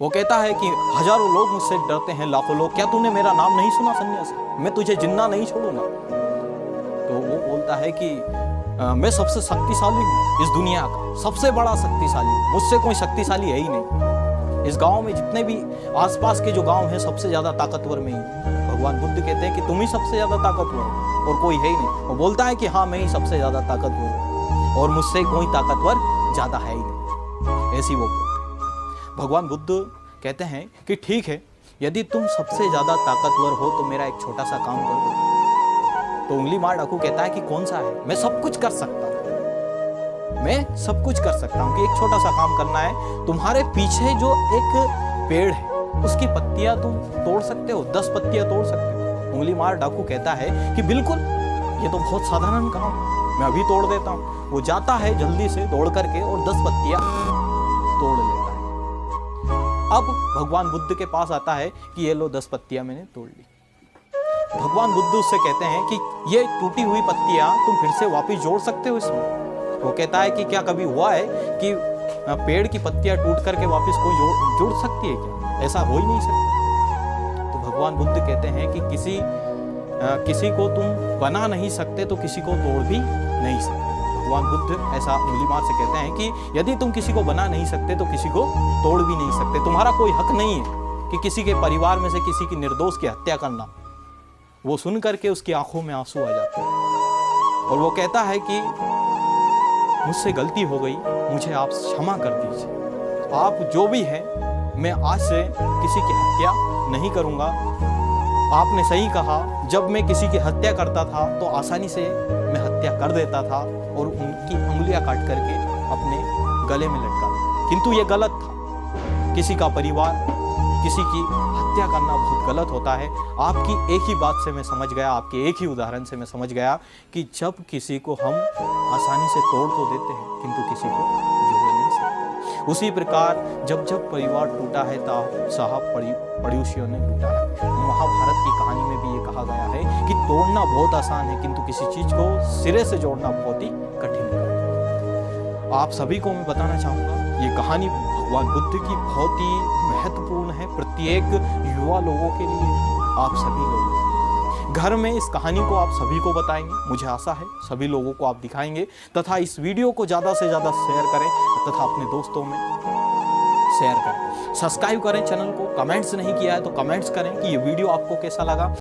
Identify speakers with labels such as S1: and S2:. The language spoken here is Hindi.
S1: वो कहता है कि हजारों लोग मुझसे डरते हैं, लाखों लोग, क्या तूने मेरा नाम नहीं सुना सन्यासी, मैं तुझे जिंदा नहीं छोड़ूंगा। तो वो बोलता है कि मैं सबसे शक्तिशाली हूँ इस दुनिया का, सबसे बड़ा शक्तिशाली हूँ, मुझसे कोई शक्तिशाली है ही नहीं। इस गांव में जितने भी आसपास के जो गांव हैं सबसे ज्यादा ताकतवर मैं ही। भगवान बुद्ध कहते हैं कि तुम ही सबसे ज्यादा ताकतवर हो और कोई है ही नहीं। वो बोलता है कि हाँ मैं ही सबसे ज्यादा ताकतवर हूँ और मुझसे कोई ताकतवर ज्यादा है ही नहीं, ऐसी वो बोलते हैं। भगवान बुद्ध कहते हैं कि ठीक है, यदि तुम सबसे ज्यादा ताकतवर हो तो मेरा एक छोटा सा काम करो। तो उंगली मार डाकू कहता है कि कौन सा है? मैं सब कुछ कर सकता हूँ, मैं सब कुछ कर सकता हूँ कि एक छोटा सा काम करना है, तुम्हारे पीछे जो एक पेड़ है उसकी पत्तियां तुम तोड़ सकते हो, 10 पत्तियां तोड़ सकते हो। उंगली मार डाकू कहता है कि बिल्कुल, ये तो बहुत साधारण काम है, मैं अभी तोड़ देता हूँ। वो जाता है जल्दी से दौड़ करके और 10 पत्तियां तोड़ लेता है। अब भगवान बुद्ध के पास आता है कि ये लो 10 पत्तियां मैंने तोड़ ली। भगवान बुद्ध उससे कहते हैं कि ये टूटी हुई पत्तियां तुम फिर से वापस जोड़ सकते हो इसमें। वो कहता है कि क्या कभी हुआ है कि पेड़ की पत्तियां टूट करके वापस कोई जुड़ सकती है क्या? ऐसा हो ही नहीं सकता। तो भगवान बुद्ध कहते हैं कि किसी को तुम बना नहीं सकते तो किसी को तोड़ भी नहीं सकते। भगवान बुद्ध ऐसा उंगली मार से कहते हैं कि यदि तुम किसी को बना नहीं सकते तो किसी को तोड़ भी नहीं सकते। तुम्हारा कोई हक नहीं है कि किसी के परिवार में से किसी की निर्दोष की हत्या करना। वो सुन करके उसकी आंखों में आंसू आ जाते हैं और वो कहता है कि मुझसे गलती हो गई, मुझे आप क्षमा कर दीजिए। आप जो भी है, मैं आज से किसी की हत्या नहीं करूंगा। आपने सही कहा, जब मैं किसी की हत्या करता था तो आसानी से मैं हत्या कर देता था और उनकी उंगलियां काट करके अपने गले में लटका देता, किंतु ये गलत था। किसी का परिवार, किसी की हत्या करना बहुत गलत होता है। आपकी एक ही बात से मैं समझ गया, आपके एक ही उदाहरण से मैं समझ गया कि जब किसी को हम आसानी से तोड़ तो देते हैं किंतु किसी को जोड़ नहीं सकते। उसी प्रकार जब जब परिवार टूटा है तो साहब पड़ोसियों ने लूटा है। महाभारत की कहानी में भी ये कहा गया है कि तोड़ना बहुत आसान है किंतु किसी चीज को सिरे से जोड़ना बहुत ही कठिन है। आप सभी को मैं बताना चाहूँगा, ये कहानी भगवान बुद्ध की बहुत ही महत्वपूर्ण है, प्रत्येक युवा लोगों के लिए, आप सभी लोगों के लिए। घर में इस कहानी को आप सभी को बताएंगे, मुझे आशा है सभी लोगों को आप दिखाएंगे, तथा इस वीडियो को ज़्यादा से ज़्यादा शेयर करें तथा अपने दोस्तों में शेयर करें। सब्सक्राइब करें चैनल को, कमेंट्स नहीं किया है तो कमेंट्स करें कि ये वीडियो आपको कैसा लगा।